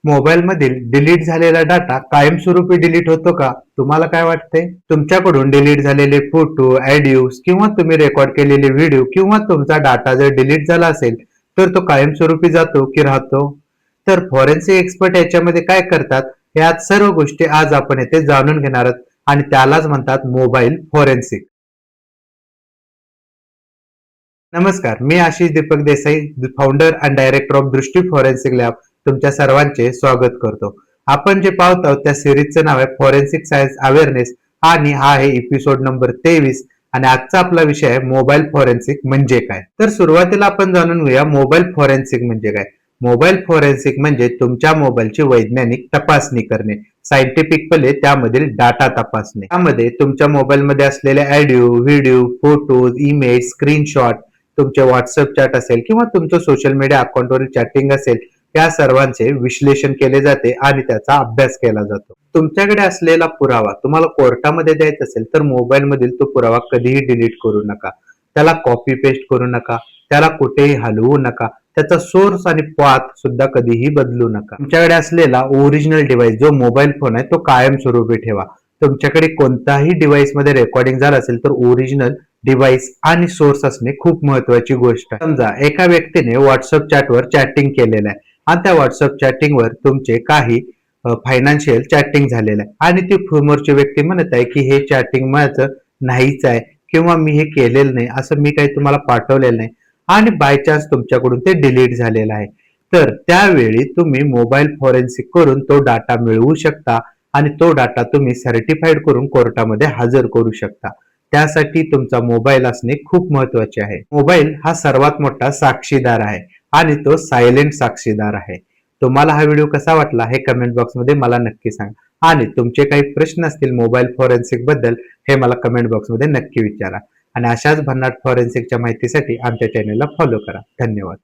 Mobile मधील delete झालेला data कायमस्वरूपी डिलीट होतो का? तुम्हाला काय वाटतंय? तुमच्याकडून डिलीट झालेले फोटो, ऑडिओज किंवा तुम्ही रेकॉर्ड केलेले व्हिडिओ किंवा तुमचा डाटा जर डिलीट झाला असेल तर तो कायमस्वरूपी जातो की राहतो? तर फॉरेन्सिक एक्सपर्ट याच्यामध्ये काय करतात, या सर्व गोष्टी आज आपण येथे जाणून घेणार आहोत आणि त्यालाच म्हणतात मोबाईल फॉरेन्सिक. नमस्कार, मी Ashish Deepak Desai, founder and director of Drishti forensic lab. तुमच्या सर्वांचे स्वागत करतो. आपण जे पाहत आहोत त्या सिरीजचं नाव आहे फॉरेन्सिक सायन्स अवेअरनेस आणि हा आहे एपिसोड नंबर 23 आणि आजचा आपला विषय आहे मोबाईल फॉरेन्सिक म्हणजे काय. तर सुरुवातीला आपण जाणून घेऊया मोबाईल फॉरेन्सिक म्हणजे काय. मोबाईल फॉरेन्सिक म्हणजे तुमच्या मोबाईलची वैज्ञानिक तपासणी करणे, सायंटिफिकपणे त्यामधील डाटा तपासणे. त्यामध्ये तुमच्या मोबाईलमध्ये असलेले audio, video, photos, image, screenshot, तुमचे व्हॉट्सअप चॅट असेल किंवा तुमचं सोशल मीडिया अकाउंटवरील चॅटिंग असेल, या सर्वांचे विश्लेषण केले जाते आणि त्याचा अभ्यास केला जातो. तुमच्याकडे असलेला पुरावा तुम्हाला कोर्टामध्ये द्यायचा असेल तर मोबाईल मधील तो पुरावा कधीही डिलीट करू नका, त्याला कॉपी पेस्ट करू नका, त्याला कुठेही हलवू नका, त्याचा सोर्स आणि पाथ सुद्धा कधीही बदलू नका. तुमच्याकडे असलेला ओरिजिनल डिव्हाइस जो मोबाईल फोन आहे तो कायमस्वरूपी ठेवा. तुमच्याकडे कोणताही डिव्हाइस मध्ये रेकॉर्डिंग झालं असेल तर ओरिजिनल डिव्हाइस आणि सोर्स असणे खूप महत्वाची गोष्ट आहे. समजा एका व्यक्तीने व्हॉट्सअप चॅटवर चॅटिंग केलेलं आहे आणि त्या व्हॉट्सअप चॅटिंगवर तुमचे काही फायनान्शियल चॅटिंग झालेलं आहे आणि ती समोरची व्यक्ती म्हणत आहे की हे चॅटिंग माझं नाहीच आहे किंवा मी हे केलेलं नाही, असं मी काही तुम्हाला पाठवलेलं नाही आणि बाय चान्स तुमच्याकडून ते डिलीट झालेलं आहे, तर त्यावेळी तुम्ही मोबाईल फॉरेन्सिक करून तो डाटा मिळवू शकता आणि तो डाटा तुम्ही सर्टिफाईड करून कोर्टामध्ये हजर करू शकता. त्यासाठी तुमचा मोबाईल असणे खूप महत्वाचे आहे. मोबाईल हा सर्वात मोठा साक्षीदार आहे आणि तो सायलेंट साक्षीदार आहे. तुम्हाला हा व्हिडिओ कसा वाटला हे कमेंट बॉक्स मध्ये मला नक्की सांगा आणि तुमचे काही प्रश्न असतील मोबाईल फॉरेन्सिक बद्दल हे मला कमेंट बॉक्स मध्ये नक्की विचारा आणि अशाच भन्नाट फॉरेन्सिकच्या माहितीसाठी आमच्या चॅनलला फॉलो करा. धन्यवाद.